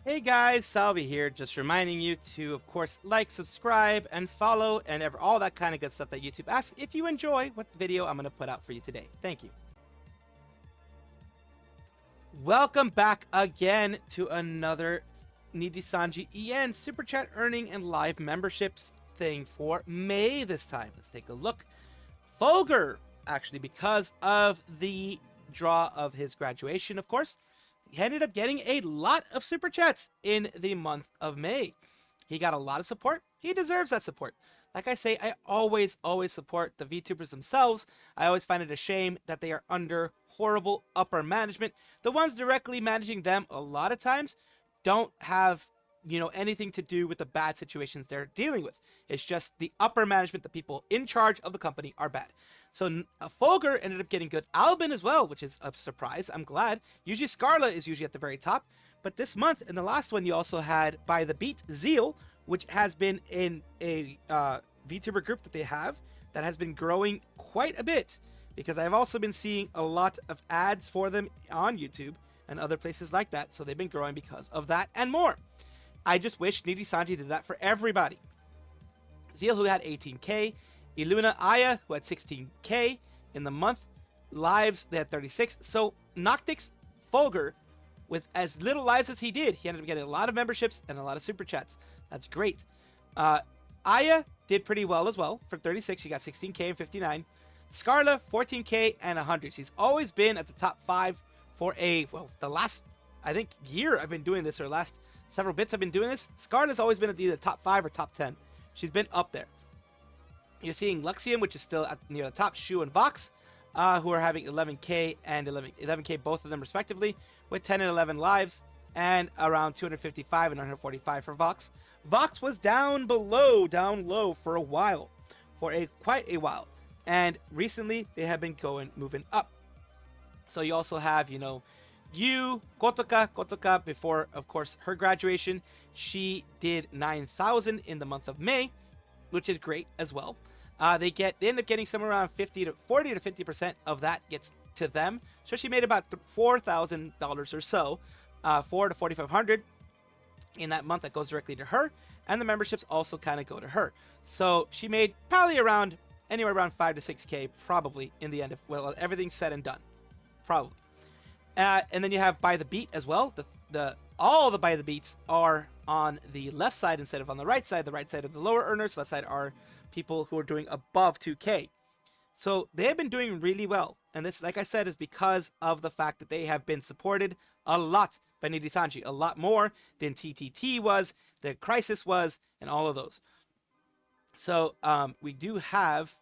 Hey guys, Salvi here, just reminding you to, of course, like, subscribe, and follow, and all that kind of good stuff that YouTube asks if you enjoy what video I'm going to put out for you today. Thank you. Welcome back again to another Nijisanji EN Super Chat earning and live memberships thing for May this time. Let's take a look. Vtuber, actually, because of the draw of his graduation, of course, he ended up getting a lot of Super Chats in the month of May. He got a lot of support. He deserves that support. Like I say, I always support the VTubers themselves. I always find it a shame that they are under horrible upper management. The ones directly managing them a lot of times don't have, anything to do with the bad situations they're dealing with. It's just the upper management, the people in charge of the company, are bad. So Vtuber ended up getting good. Albin as well, which is a surprise. I'm glad. Usually Scarle is usually at the very top. But this month, in the last one, you also had By the Beat Zeal, which has been in a VTuber group that they have that has been growing quite a bit. Because I've also been seeing a lot of ads for them on YouTube and other places like that. So they've been growing because of that and more. I just wish Nijisanji did that for everybody. Zeal, who had 18k. Iluna Aya, who had 16k in the month. Lives, they had 36. So Noctix Vtuber, with as little lives as he did, he ended up getting a lot of memberships and a lot of super chats. That's great. Aya did pretty well as well. For 36, she got 16k and 59. Scarle, 14k and 100. She's always been at the top 5 for the last, I think, year I've been doing this, or last several bits I've been doing this. Scarle's always been at either top 5 or top 10. She's been up there. You're seeing Luxium, which is still near the top. Shu and Vox, who are having 11k and 11k, both of them respectively, with 10 and 11 lives, and around 255 and 145 for Vox. Vox was down low for a while, quite a while, and recently they have been moving up. So you also have, Kotoka, before, of course, her graduation. She did 9,000 in the month of May, which is great as well. They end up getting somewhere around 40 to 50% of that gets to them. So she made about $4,000 or so, $4,000 to $4,500 in that month. That goes directly to her, and the memberships also kind of go to her. So she made probably anywhere around 5 to 6k probably in the end, if everything's said and done, probably. And then you have By the Beat as well. All the By the Beats are on the left side instead of on the right side. The right side are the lower earners. Left side are people who are doing above 2k. So they have been doing really well. And this, like I said, is because of the fact that they have been supported a lot by Nijisanji. A lot more than TTT was, than Crisis was, and all of those. So we do have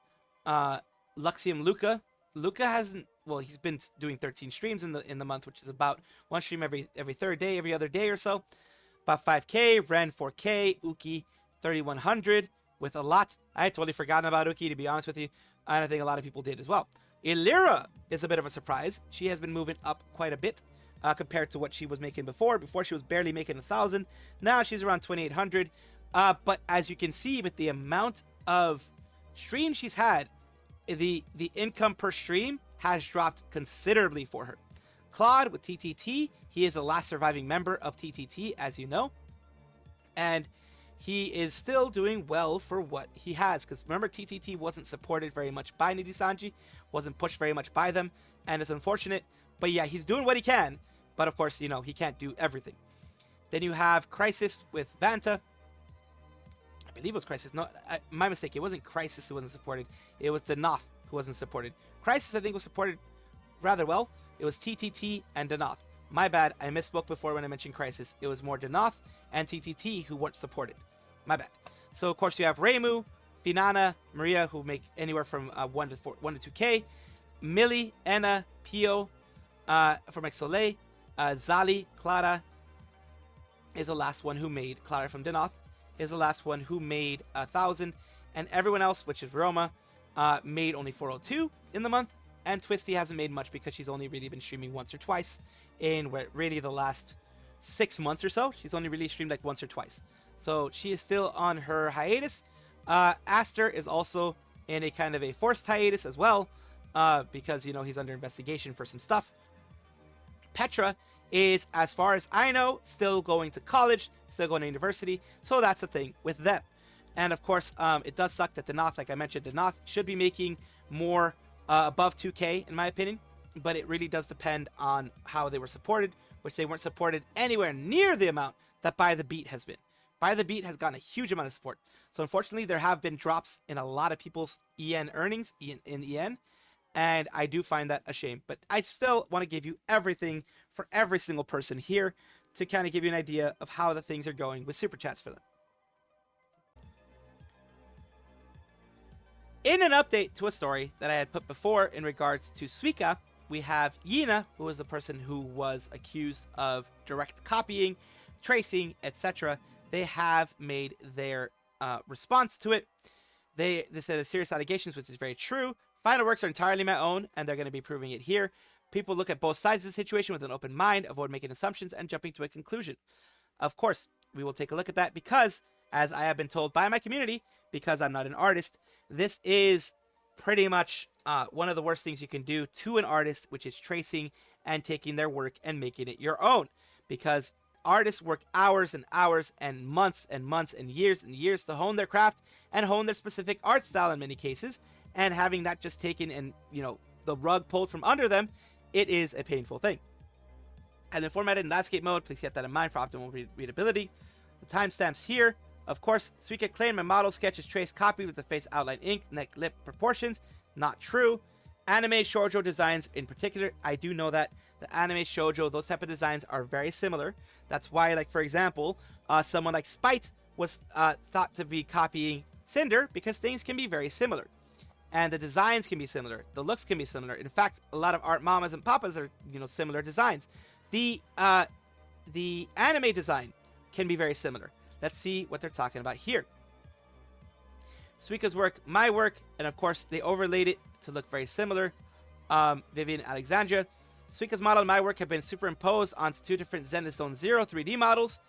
Luxium Luca. Luca hasn't... Well, he's been doing 13 streams in the month, which is about one stream every third day, every other day or so. About 5k, Ren 4k, Uki 3100 with a lot. I had totally forgotten about Uki, to be honest with you, and I think a lot of people did as well. Illyra is a bit of a surprise. She has been moving up quite a bit compared to what she was making before. Before, she was barely making 1,000. Now she's around 2,800. But as you can see, with the amount of streams she's had, the income per stream has dropped considerably for her. Claude with TTT, he is the last surviving member of TTT, as you know. And he is still doing well for what he has. Because remember, TTT wasn't supported very much by Nijisanji, wasn't pushed very much by them, and it's unfortunate. But yeah, he's doing what he can. But of course, he can't do everything. Then you have Crisis with Vanta. I believe it was Crisis. No, my mistake. It wasn't Crisis who wasn't supported. It was Danoth who wasn't supported. Crisis, I think, was supported rather well. It was TTT and Danoth. My bad, I misspoke before when I mentioned Crisis. It was more Danoth and TTT who weren't supported. My bad. So, of course, you have Reimu, Finana, Maria, who make anywhere from 1 to 2k. Millie, Anna, Pio from Exole. Zali, Clara is the last one who made, Clara from Danoth is the last one who made 1,000. And everyone else, which is Roma, made only 402 in the month. And Twisty hasn't made much because she's only really been streaming once or twice in really the last 6 months or so. She's only really streamed like once or twice. So she is still on her hiatus. Aster is also in a kind of a forced hiatus as well. because, you know, he's under investigation for some stuff. Petra is, as far as I know, still going to college, still going to university, so that's the thing with them. And of course, it does suck that Denoth, like I mentioned, Denoth should be making more above 2K, in my opinion, but it really does depend on how they were supported, which they weren't supported anywhere near the amount that By the Beat has been. By the Beat has gotten a huge amount of support. So unfortunately, there have been drops in a lot of people's EN earnings in EN, and I do find that a shame. But I still want to give you everything for every single person here to kind of give you an idea of how the things are going with Super Chats for them. In an update to a story that I had put before in regards to Suika, we have Yina, who was the person who was accused of direct copying, tracing, etc. They have made their response to it. They said serious allegations, which is very true. Final works are entirely my own, and they're going to be proving it here. People look at both sides of the situation with an open mind, avoid making assumptions, and jumping to a conclusion. Of course, we will take a look at that because, as I have been told by my community, because I'm not an artist, this is pretty much one of the worst things you can do to an artist, which is tracing and taking their work and making it your own. Because artists work hours and hours and months and years to hone their craft and hone their specific art style in many cases, and having that just taken and, you know, the rug pulled from under them, it is a painful thing. And then formatted in landscape mode, please keep that in mind for optimal readability. The timestamps here. Of course, Suika claimed my model sketch is traced copy with the face outline ink, neck, lip proportions. Not true. Anime shoujo designs in particular, I do know that the anime shoujo, those type of designs are very similar. That's why, like, for example, someone like Spite was thought to be copying Cinder, because things can be very similar. And the designs can be similar. The looks can be similar. In fact, a lot of art mamas and papas are, you know, similar designs. The anime design can be very similar. Let's see what they're talking about here. Suika's work, my work, and of course they overlaid it to look very similar. Vivian Alexandria. Suika's model and my work have been superimposed onto two different Zenith Zone 0 3D models.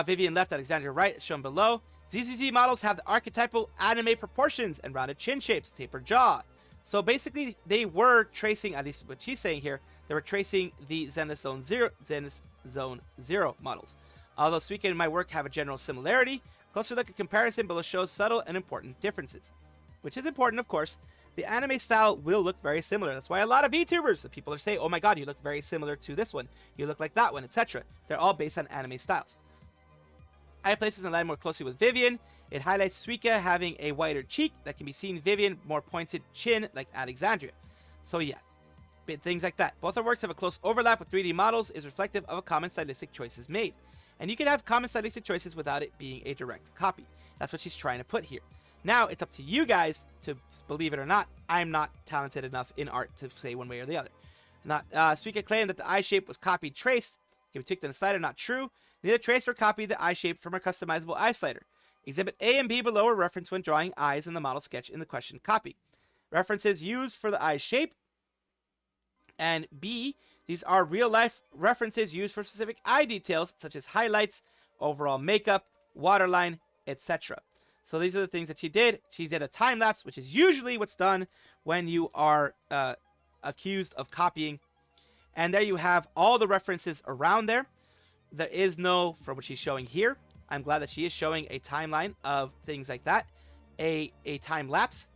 Vivian left, Alexandria right, shown below. ZZZ models have the archetypal anime proportions and rounded chin shapes, tapered jaw. So basically, they were tracing, at least what she's saying here, they were tracing the Zenith Zone 0 models. Although Suika and my work have a general similarity, closer look at comparison below shows subtle and important differences. Which is important, of course. The anime style will look very similar. That's why a lot of VTubers, the people are saying, oh my god, you look very similar to this one. You look like that one, etc. They're all based on anime styles. Eye placements align more closely with Vivian. It highlights Suika having a wider cheek that can be seen Vivian more pointed chin like Alexandria. So yeah, things like that. Both our works have a close overlap with 3D models, is reflective of a common stylistic choices made. And you can have common stylistic choices without it being a direct copy. That's what she's trying to put here. Now, it's up to you guys to believe it or not. I'm not talented enough in art to say one way or the other. Suika claimed that the eye shape was copied traced. Can be tweaked in the slider, not true. Neither traced or copied the eye shape from her customizable eye slider. Exhibit A and B below are referenced when drawing eyes in the model sketch in the question copy. References used for the eye shape. And B, these are real-life references used for specific eye details, such as highlights, overall makeup, waterline, etc. So these are the things that she did. She did a time-lapse, which is usually what's done when you are accused of copying. And there you have all the references around there. There is no, for what she's showing here, I'm glad that she is showing a timeline of things like that. A time-lapse.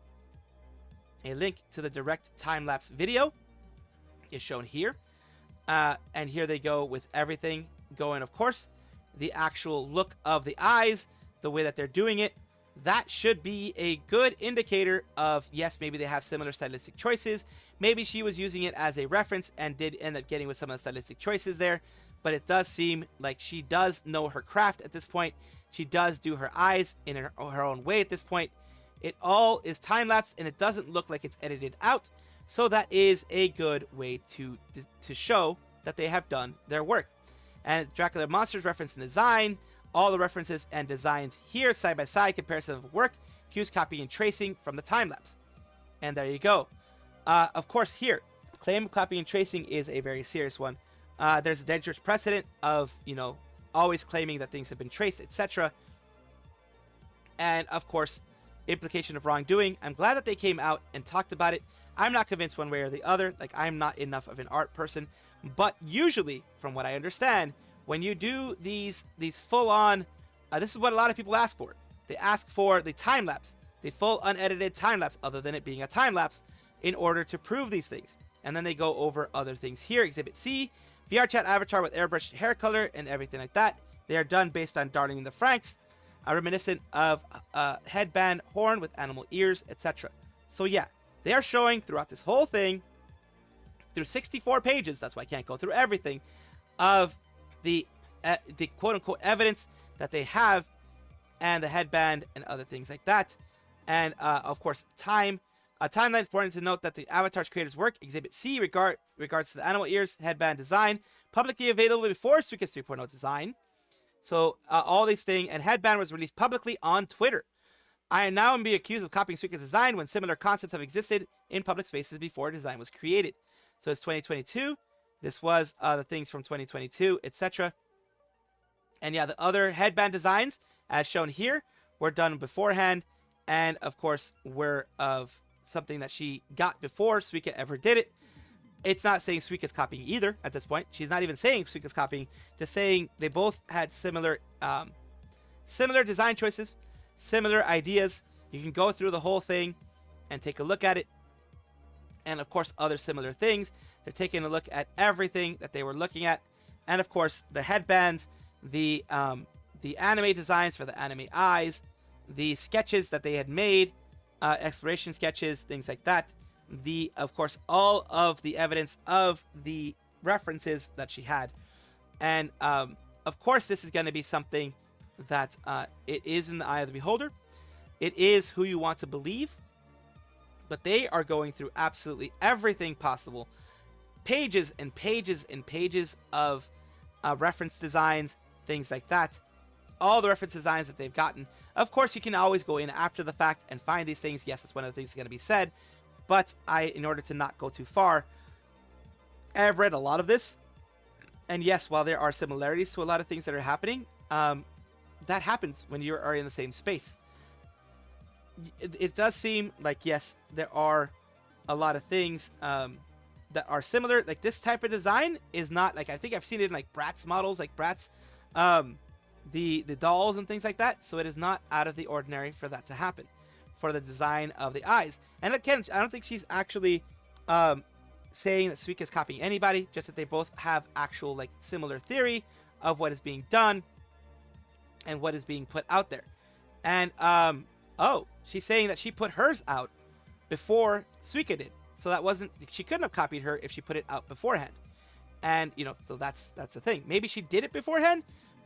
A link to the direct time-lapse video is shown here. And here they go with everything going, of course. The actual look of the eyes, the way that they're doing it, that should be a good indicator of, yes, maybe they have similar stylistic choices. Maybe she was using it as a reference and did end up getting with some of the stylistic choices there. But it does seem like she does know her craft at this point. She does do her eyes in her own way at this point. It all is time-lapsed and it doesn't look like it's edited out. So that is a good way to show that they have done their work. And Dracula Monsters reference and design. All the references and designs here, side by side, comparison of work, cues, copy, and tracing from the time-lapse. And there you go. Of course, here, claim of copy and tracing is a very serious one. There's a dangerous precedent of, you know, always claiming that things have been traced, etc. And, of course, implication of wrongdoing. I'm glad that they came out and talked about it. I'm not convinced one way or the other. Like, I'm not enough of an art person. But usually, from what I understand, when you do these full-on, this is what a lot of people ask for. They ask for the time-lapse, the full unedited time-lapse, other than it being a time-lapse, in order to prove these things. And then they go over other things here. Exhibit C, VR chat avatar with airbrushed hair color and everything like that. They are done based on Darling the Franxx, reminiscent of headband horn with animal ears, etc. So yeah, they are showing throughout this whole thing, through 64 pages, that's why I can't go through everything, of the quote-unquote evidence that they have, and the headband and other things like that. And of course, timeline is important to note that the avatar's creator's work, Exhibit C, regards to the animal ears headband design, publicly available before Suika's 3.0 design. So all these things, and headband was released publicly on Twitter. I am now being accused of copying Suika's design when similar concepts have existed in public spaces before design was created. So it's 2022. This was the things from 2022, etc. And yeah, the other headband designs, as shown here, were done beforehand, and of course were of something that she got before Suika ever did it. It's not saying Suika's copying either at this point. She's not even saying Suika's copying, just saying they both had similar design choices, similar ideas. You can go through the whole thing and take a look at it. And of course, other similar things. They're taking a look at everything that they were looking at. And of course, the headbands, the anime designs for the anime eyes, the sketches that they had made, exploration sketches, things like that. Of course, all of the evidence of the references that she had. And of course, this is going to be something that it is in the eye of the beholder. It is who you want to believe. But they are going through absolutely everything possible. Pages and pages and pages of reference designs, things like that. All the reference designs that they've gotten. Of course, you can always go in after the fact and find these things. Yes, that's one of the things that's going to be said. But in order to not go too far, I've read a lot of this. And yes, while there are similarities to a lot of things that are happening, that happens when you are in the same space. It does seem like, yes, there are a lot of things that are similar. Like, this type of design is not, like, I think I've seen it in, like, Bratz models, like Bratz, the dolls and things like that. So it is not out of the ordinary for that to happen, for the design of the eyes. And again, I don't think she's actually saying that Suika is copying anybody, just that they both have actual, like, similar theory of what is being done and what is being put out there. And, oh, she's saying that she put hers out before Suika did. So that wasn't, she couldn't have copied her if she put it out beforehand. And, you know, so that's the thing. Maybe she did it beforehand,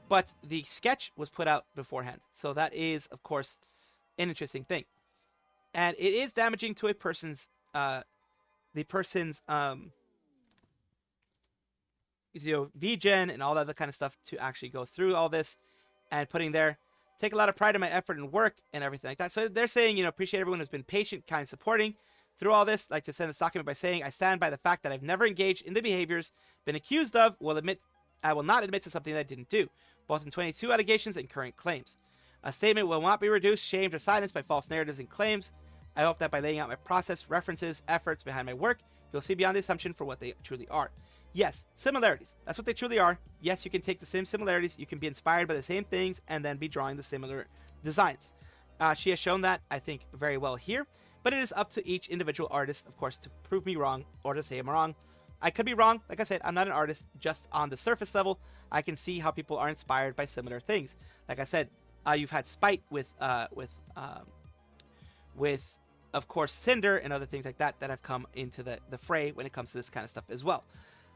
but the sketch was put out beforehand. So that is, of course, an interesting thing. And it is damaging to a person's, VGen and all that other kind of stuff to actually go through all this and putting there. Take a lot of pride in my effort and work and everything like that. So they're saying, appreciate everyone who's been patient, kind, supporting through all this. Like to send this document by saying, I stand by the fact that I've never engaged in the behaviors been accused of. I will not admit to something that I didn't do, both in 22 allegations and current claims. A statement will not be reduced, shamed, or silenced by false narratives and claims. I hope that by laying out my process, references, efforts behind my work, you'll see beyond the assumption for what they truly are. Yes, similarities. That's what they truly are. Yes, you can take the same similarities. You can be inspired by the same things and then be drawing the similar designs. She has shown that, I think, very well here. But it is up to each individual artist, of course, to prove me wrong or to say I'm wrong. I could be wrong. Like I said, I'm not an artist. Just on the surface level, I can see how people are inspired by similar things. Like I said, you've had spite with of course, Cinder and other things like that that have come into the fray when it comes to this kind of stuff as well.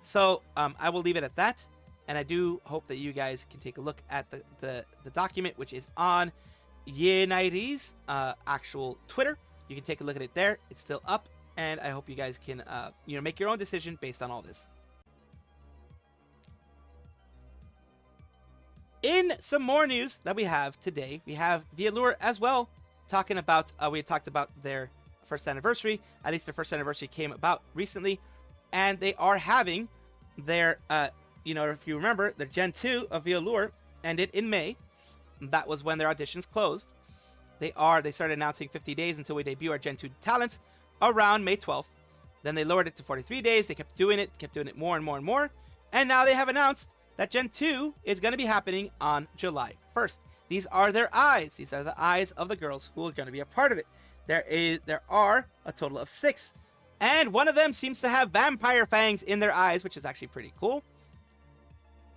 So I will leave it at that, and I do hope that you guys can take a look at the document, which is on Yenairi's actual Twitter. You can take a look at it there. It's still up, and I hope you guys can make your own decision based on all this. In some more news that we have today, we have VAllure as well, talking about, we had talked about their first anniversary. At least their first anniversary came about recently. And they are having their, if you remember, the Gen 2 of VAllure ended in May. That was when their auditions closed. They started announcing 50 days until we debut our Gen 2 talents around May 12th. Then they lowered it to 43 days. They kept doing it more and more and more. And now they have announced that Gen 2 is going to be happening on July 1st. These are their eyes. These are the eyes of the girls who are going to be a part of it. There are a total of 6. And one of them seems to have vampire fangs in their eyes, which is actually pretty cool.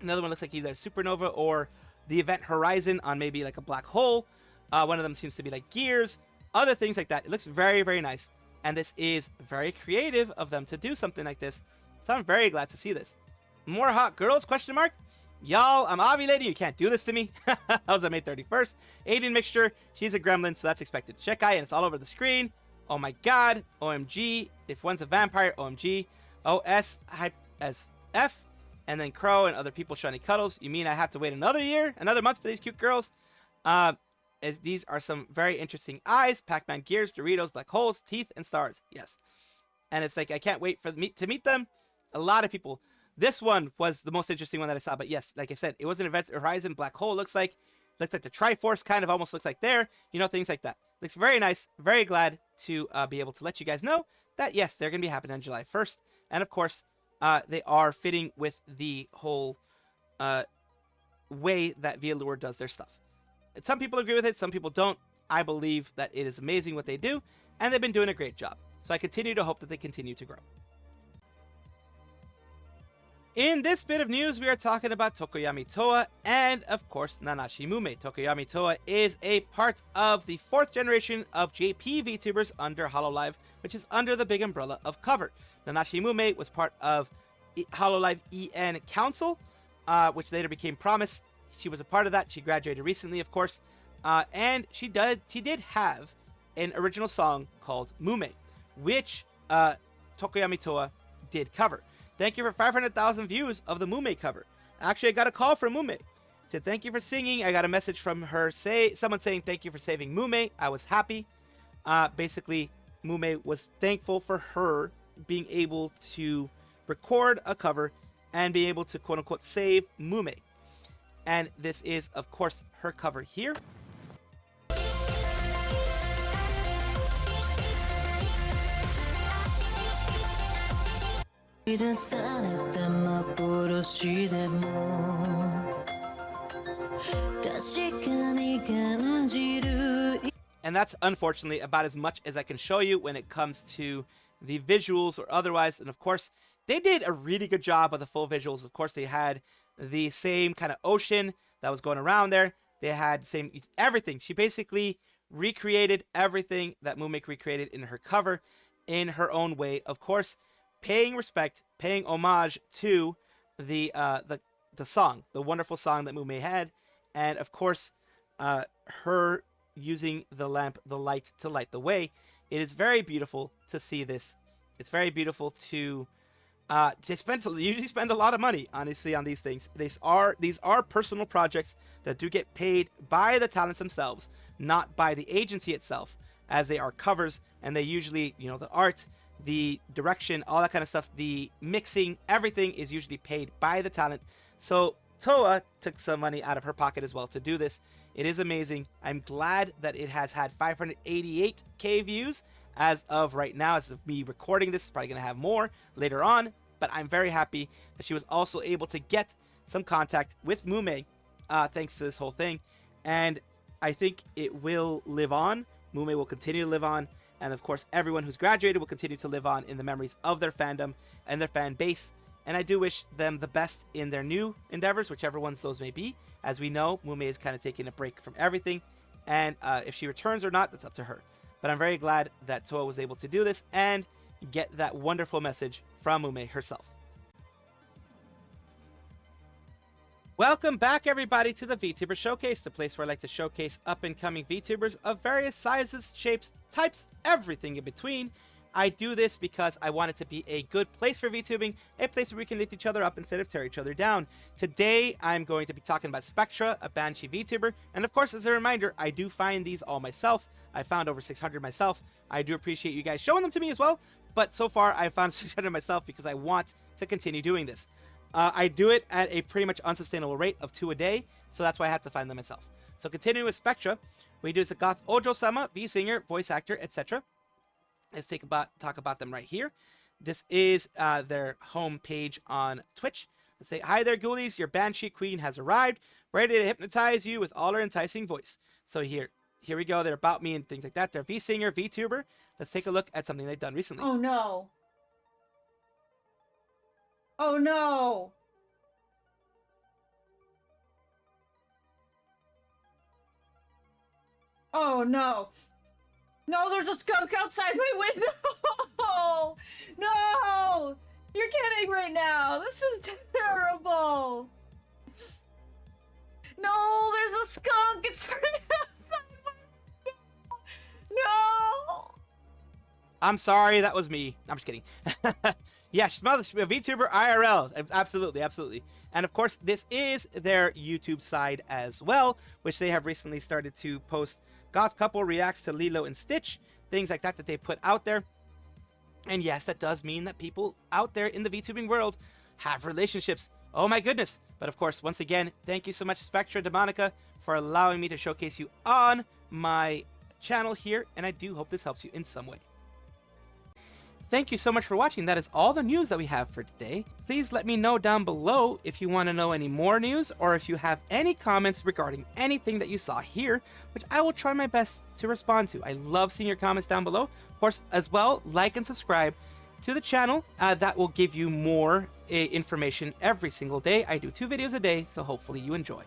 Another one looks like either a supernova or the event horizon on maybe like a black hole. One of them seems to be like gears, other things like that. It looks very, very nice. And this is very creative of them to do something like this. So I'm very glad to see this. More hot girls, question mark? Y'all, I'm ovulating. You can't do this to me. That was on May 31st. Alien mixture. She's a gremlin, so that's expected. Shekai, and it's all over the screen. Oh my god. OMG. If one's a vampire, OMG. OS hyped as F. And then Crow and other people shiny cuddles. You mean I have to wait another year? Another month for these cute girls? As these are some very interesting eyes. Pac-Man gears, Doritos, black holes, teeth, and stars. Yes. And it's like, I can't wait to meet them. A lot of people. This one was the most interesting one that I saw. But yes, like I said, it was an event horizon. Black hole looks like the Triforce kind of almost looks like there. You know, things like that. Looks very nice. Very glad to be able to let you guys know that, yes, they're going to be happening on July 1st. And of course, they are fitting with the whole way that VAllure does their stuff. Some people agree with it, some people don't. I believe that it is amazing what they do, and they've been doing a great job. So I continue to hope that they continue to grow. In this bit of news, we are talking about Tokoyami Towa and, of course, Nanashi Mumei. Tokoyami Towa is a part of the 4th generation of JP VTubers under Hololive, which is under the big umbrella of Cover. Nanashi Mumei was part of Hololive EN Council, which later became Promise. She was a part of that. She graduated recently, of course. And she did have an original song called Mumei, which Tokoyami Towa did cover. Thank you for 500,000 views of the Mumei cover. Actually, I got a call from Mumei. Said, thank you for singing. I got a message from her, someone saying thank you for saving Mumei. I was happy. Basically, Mumei was thankful for her being able to record a cover and be able to quote-unquote save Mumei. And this is, of course, her cover here. And that's unfortunately about as much as I can show you when it comes to the visuals or otherwise. And of course, they did a really good job of the full visuals. Of course, they had the same kind of ocean that was going around there. They had the same everything. She basically recreated everything that Mumei recreated in her cover in her own way. Of course, paying respect, paying homage to the song, the wonderful song that Mumei had, and of course, her using the light to light the way. It is very beautiful to see this. It's very beautiful to they usually spend a lot of money, honestly, on these things. These are personal projects that do get paid by the talents themselves, not by the agency itself, as they are covers, and they usually, you know, the art, the direction, all that kind of stuff, the mixing, everything is usually paid by the talent. So Towa took some money out of her pocket as well to do this. It is amazing. I'm glad that it has had 588k views as of right now. As of me recording this, it's probably going to have more later on. But I'm very happy that she was also able to get some contact with Mumei thanks to this whole thing. And I think it will live on. Mumei will continue to live on. And of course, everyone who's graduated will continue to live on in the memories of their fandom and their fan base. And I do wish them the best in their new endeavors, whichever ones those may be. As we know, Mumei is kind of taking a break from everything. And if she returns or not, that's up to her. But I'm very glad that Towa was able to do this and get that wonderful message from Mumei herself. Welcome back, everybody, to the VTuber Showcase, the place where I like to showcase up-and-coming VTubers of various sizes, shapes, types, everything in between. I do this because I want it to be a good place for VTubing, a place where we can lift each other up instead of tear each other down. Today, I'm going to be talking about Spectra, a Banshee VTuber, and of course, as a reminder, I do find these all myself. I found over 600 myself. I do appreciate you guys showing them to me as well, but so far, I found 600 myself because I want to continue doing this. I do it at a pretty much unsustainable rate of 2 a day, so that's why I have to find them myself. So continuing with Spectra, we do is a Goth Ojo-sama, V-singer, voice actor, etc. Let's talk about them right here. This is their home page on Twitch. Let's say, hi there, ghoulies. Your Banshee Queen has arrived, ready to hypnotize you with all her enticing voice. So here we go. They're about me and things like that. They're V-singer, VTuber. Let's take a look at something they've done recently. Oh no. Oh no. Oh no. No, there's a skunk outside my window. No. You're kidding right now. This is terrible. No, there's a skunk. It's right outside my window. No. I'm sorry, that was me. I'm just kidding. Yeah, she's a VTuber IRL. Absolutely, absolutely. And of course, this is their YouTube side as well, which they have recently started to post Goth Couple reacts to Lilo and Stitch, things like that they put out there. And yes, that does mean that people out there in the VTubing world have relationships. Oh my goodness. But of course, once again, thank you so much, Spectra Demonica, for allowing me to showcase you on my channel here. And I do hope this helps you in some way. Thank you so much for watching. That is all the news that we have for today. Please let me know down below if you want to know any more news or if you have any comments regarding anything that you saw here, which I will try my best to respond to. I love seeing your comments down below. Of course, as well, like and subscribe to the channel. That will give you more information every single day. I do 2 videos a day, so hopefully you enjoy.